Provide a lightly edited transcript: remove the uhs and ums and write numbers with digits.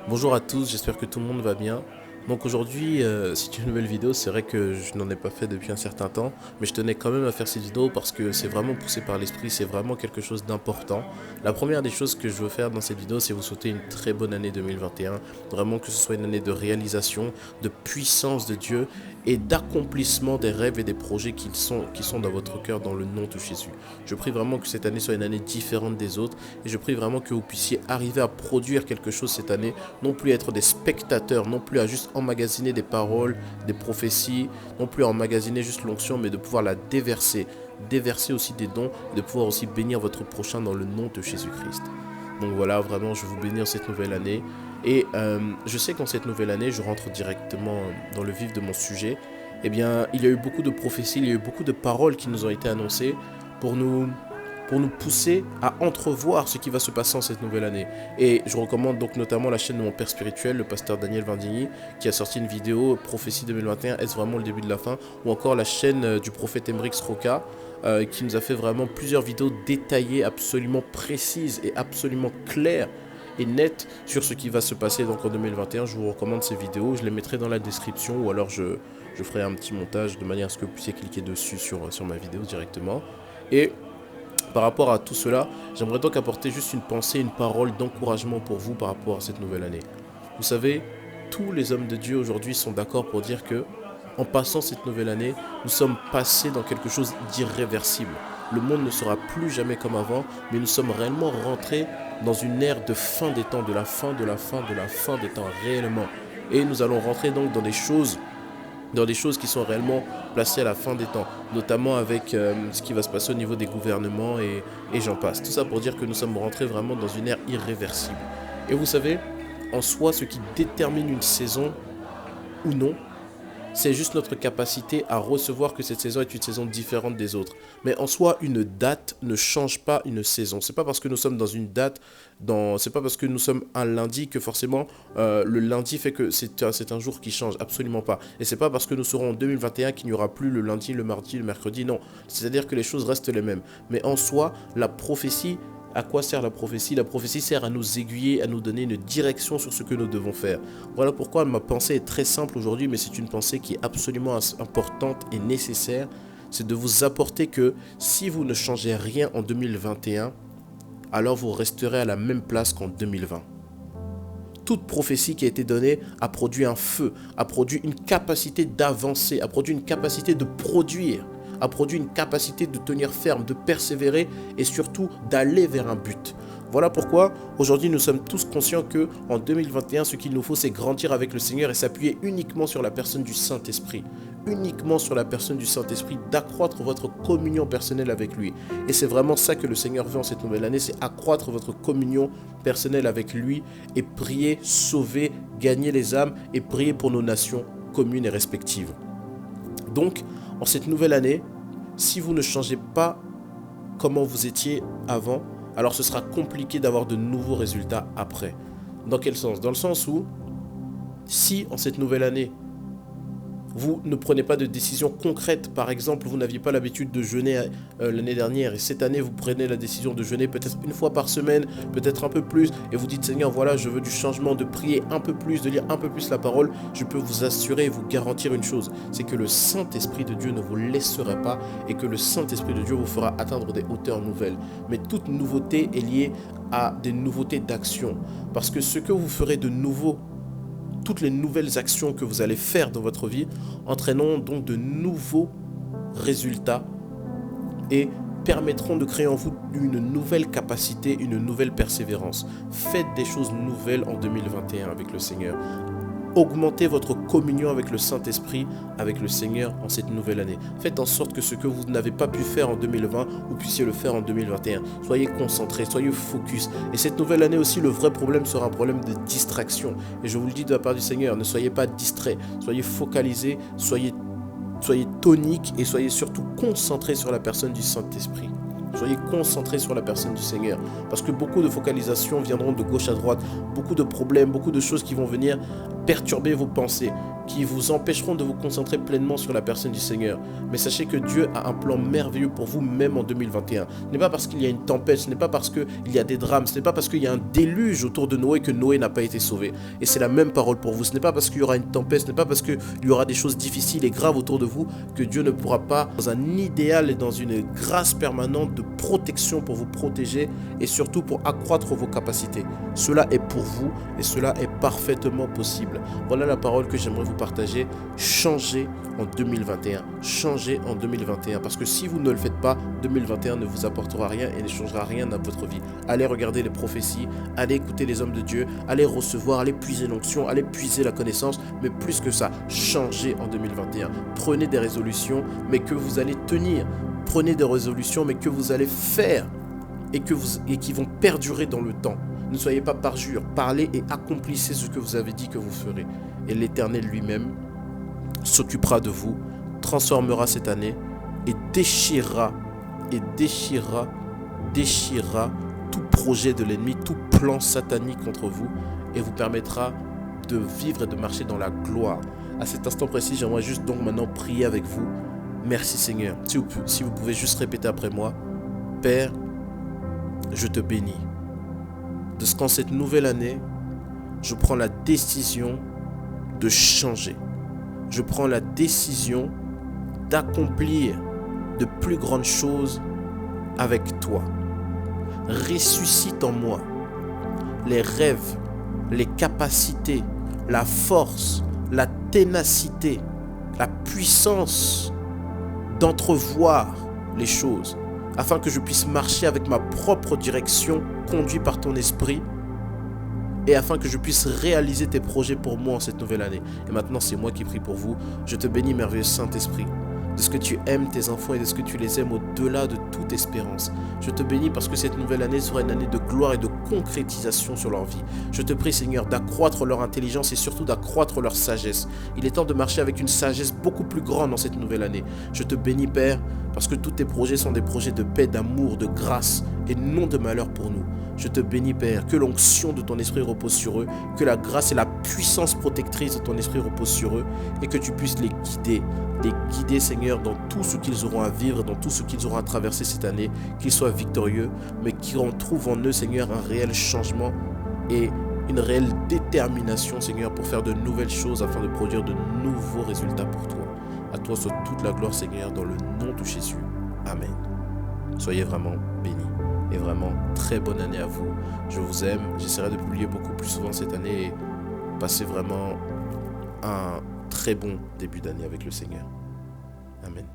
Bonjour à tous, j'espère que tout le monde va bien. Donc aujourd'hui, c'est une nouvelle vidéo, c'est vrai que je n'en ai pas fait depuis un certain temps, mais je tenais quand même à faire cette vidéo parce que c'est vraiment poussé par l'esprit, c'est vraiment quelque chose d'important. La première des choses que je veux faire dans cette vidéo, c'est vous souhaiter une très bonne année 2021, vraiment que ce soit une année de réalisation, de puissance de Dieu et d'accomplissement des rêves et des projets qui sont dans votre cœur dans le nom de Jésus. Je prie vraiment que cette année soit une année différente des autres et je prie vraiment que vous puissiez arriver à produire quelque chose cette année, non plus être des spectateurs, non plus à juste emmagasiner des paroles, des prophéties, non plus à emmagasiner juste l'onction, mais de pouvoir la déverser aussi des dons, et de pouvoir aussi bénir votre prochain dans le nom de Jésus-Christ. Donc voilà, vraiment, je vous bénis en cette nouvelle année. Et je sais qu'en cette nouvelle année, je rentre directement dans le vif de mon sujet. Eh bien, il y a eu beaucoup de prophéties, il y a eu beaucoup de paroles qui nous ont été annoncées pour nous pousser à entrevoir ce qui va se passer en cette nouvelle année. Et je recommande donc notamment la chaîne de mon père spirituel, le pasteur Daniel Vindigny, qui a sorti une vidéo Prophétie 2021, est-ce vraiment le début de la fin? Ou encore la chaîne du prophète Emrix Roca, qui nous a fait vraiment plusieurs vidéos détaillées, absolument précises et absolument claires et nettes sur ce qui va se passer donc en 2021. Je vous recommande ces vidéos, je les mettrai dans la description ou alors je ferai un petit montage de manière à ce que vous puissiez cliquer dessus sur ma vidéo directement. Et par rapport à tout cela, j'aimerais donc apporter juste une pensée, une parole d'encouragement pour vous par rapport à cette nouvelle année. Vous savez, tous les hommes de Dieu aujourd'hui sont d'accord pour dire que, en passant cette nouvelle année, nous sommes passés dans quelque chose d'irréversible. Le monde ne sera plus jamais comme avant, mais nous sommes réellement rentrés dans une ère de fin des temps, de la fin, de la fin, de la fin des temps réellement. Et nous allons rentrer donc dans des choses qui sont réellement placées à la fin des temps, notamment avec ce qui va se passer au niveau des gouvernements et j'en passe. Tout ça pour dire que nous sommes rentrés vraiment dans une ère irréversible. Et vous savez, en soi, ce qui détermine une saison ou non, c'est juste notre capacité à recevoir que cette saison est une saison différente des autres. Mais en soi, une date ne change pas une saison. C'est pas parce que nous sommes dans une date, c'est pas parce que nous sommes un lundi que forcément le lundi fait que c'est un jour qui change. Absolument pas. Et c'est pas parce que nous serons en 2021 qu'il n'y aura plus le lundi, le mardi, le mercredi. Non. C'est-à-dire que les choses restent les mêmes. Mais en soi, la prophétie, à quoi sert la prophétie? La prophétie sert à nous aiguiller, à nous donner une direction sur ce que nous devons faire. Voilà pourquoi ma pensée est très simple aujourd'hui, mais c'est une pensée qui est absolument importante et nécessaire. C'est de vous apporter que si vous ne changez rien en 2021, alors vous resterez à la même place qu'en 2020. Toute prophétie qui a été donnée a produit un feu, a produit une capacité d'avancer, a produit une capacité de produire, a produit une capacité de tenir ferme, de persévérer et surtout d'aller vers un but. Voilà pourquoi aujourd'hui nous sommes tous conscients que en 2021, ce qu'il nous faut, c'est grandir avec le Seigneur et s'appuyer uniquement sur la personne du Saint-Esprit. Uniquement sur la personne du Saint-Esprit, d'accroître votre communion personnelle avec lui. Et c'est vraiment ça que le Seigneur veut en cette nouvelle année, c'est accroître votre communion personnelle avec lui et prier, sauver, gagner les âmes et prier pour nos nations communes et respectives. Donc, en cette nouvelle année, si vous ne changez pas comment vous étiez avant, alors ce sera compliqué d'avoir de nouveaux résultats après. Dans quel sens? Dans le sens où, si en cette nouvelle année, vous ne prenez pas de décision concrète, par exemple, vous n'aviez pas l'habitude de jeûner l'année dernière et cette année vous prenez la décision de jeûner peut-être une fois par semaine, peut-être un peu plus, et vous dites Seigneur, voilà, je veux du changement, de prier un peu plus, de lire un peu plus la parole, je peux vous assurer et vous garantir une chose, c'est que le Saint-Esprit de Dieu ne vous laissera pas et que le Saint-Esprit de Dieu vous fera atteindre des hauteurs nouvelles. Mais toute nouveauté est liée à des nouveautés d'action, parce que ce que vous ferez de nouveau, toutes les nouvelles actions que vous allez faire dans votre vie entraîneront donc de nouveaux résultats et permettront de créer en vous une nouvelle capacité, une nouvelle persévérance. Faites des choses nouvelles en 2021 avec le Seigneur. Augmentez votre communion avec le Saint-Esprit, avec le Seigneur en cette nouvelle année. Faites en sorte que ce que vous n'avez pas pu faire en 2020, vous puissiez le faire en 2021. Soyez concentrés, soyez focus. Et cette nouvelle année aussi, le vrai problème sera un problème de distraction. Et je vous le dis de la part du Seigneur, ne soyez pas distraits, soyez focalisés, soyez toniques et soyez surtout concentrés sur la personne du Saint-Esprit. Soyez concentrés sur la personne du Seigneur. Parce que beaucoup de focalisations viendront de gauche à droite. Beaucoup de problèmes, beaucoup de choses qui vont venir perturber vos pensées, qui vous empêcheront de vous concentrer pleinement sur la personne du Seigneur. Mais sachez que Dieu a un plan merveilleux pour vous, même en 2021. Ce n'est pas parce qu'il y a une tempête, ce n'est pas parce qu'il y a des drames, ce n'est pas parce qu'il y a un déluge autour de Noé que Noé n'a pas été sauvé. Et c'est la même parole pour vous. Ce n'est pas parce qu'il y aura une tempête, ce n'est pas parce qu'il y aura des choses difficiles et graves autour de vous que Dieu ne pourra pas, dans un idéal et dans une grâce permanente de protection pour vous protéger et surtout pour accroître vos capacités. Cela est pour vous et cela est parfaitement possible. Voilà la parole que j'aimerais vous partager. Changez en 2021. Changez en 2021. Parce que si vous ne le faites pas, 2021 ne vous apportera rien et ne changera rien dans votre vie. Allez regarder les prophéties, allez écouter les hommes de Dieu, allez recevoir, allez puiser l'onction, allez puiser la connaissance. Mais plus que ça, changez en 2021. Prenez des résolutions, mais que vous allez tenir. Prenez des résolutions, mais que vous allez faire et qui vont perdurer dans le temps. Ne soyez pas parjure, parlez et accomplissez ce que vous avez dit que vous ferez. Et l'Éternel lui-même s'occupera de vous, transformera cette année et déchirera tout projet de l'ennemi, tout plan satanique contre vous et vous permettra de vivre et de marcher dans la gloire. À cet instant précis, j'aimerais juste donc maintenant prier avec vous. Merci Seigneur. Si vous pouvez juste répéter après moi. Père, je te bénis. De ce qu'en cette nouvelle année, je prends la décision de changer. Je prends la décision d'accomplir de plus grandes choses avec toi. Ressuscite en moi les rêves, les capacités, la force, la ténacité, la puissance d'entrevoir les choses, afin que je puisse marcher avec ma propre direction, conduit par ton esprit, et afin que je puisse réaliser tes projets pour moi en cette nouvelle année. Et maintenant, c'est moi qui prie pour vous. Je te bénis, merveilleux Saint-Esprit, de ce que tu aimes tes enfants et de ce que tu les aimes au-delà de toute espérance. Je te bénis parce que cette nouvelle année sera une année de gloire et de concrétisation sur leur vie. Je te prie, Seigneur, d'accroître leur intelligence et surtout d'accroître leur sagesse. Il est temps de marcher avec une sagesse beaucoup plus grande dans cette nouvelle année. Je te bénis, Père, parce que tous tes projets sont des projets de paix, d'amour, de grâce et non de malheur pour nous. Je te bénis, Père, que l'onction de ton esprit repose sur eux, que la grâce et la puissance protectrice de ton esprit reposent sur eux et que tu puisses les guider, Seigneur, dans tout ce qu'ils auront à vivre, dans tout ce qu'ils auront à traverser cette année, qu'ils soient victorieux, mais qu'ils retrouvent en eux, Seigneur, un réel changement et une réelle détermination, Seigneur, pour faire de nouvelles choses afin de produire de nouveaux résultats pour toi. À toi soit toute la gloire, Seigneur, dans le nom de Jésus. Amen. Soyez vraiment bénis. Et vraiment, très bonne année à vous. Je vous aime. J'essaierai de publier beaucoup plus souvent cette année et passer vraiment un très bon début d'année avec le Seigneur. Amen.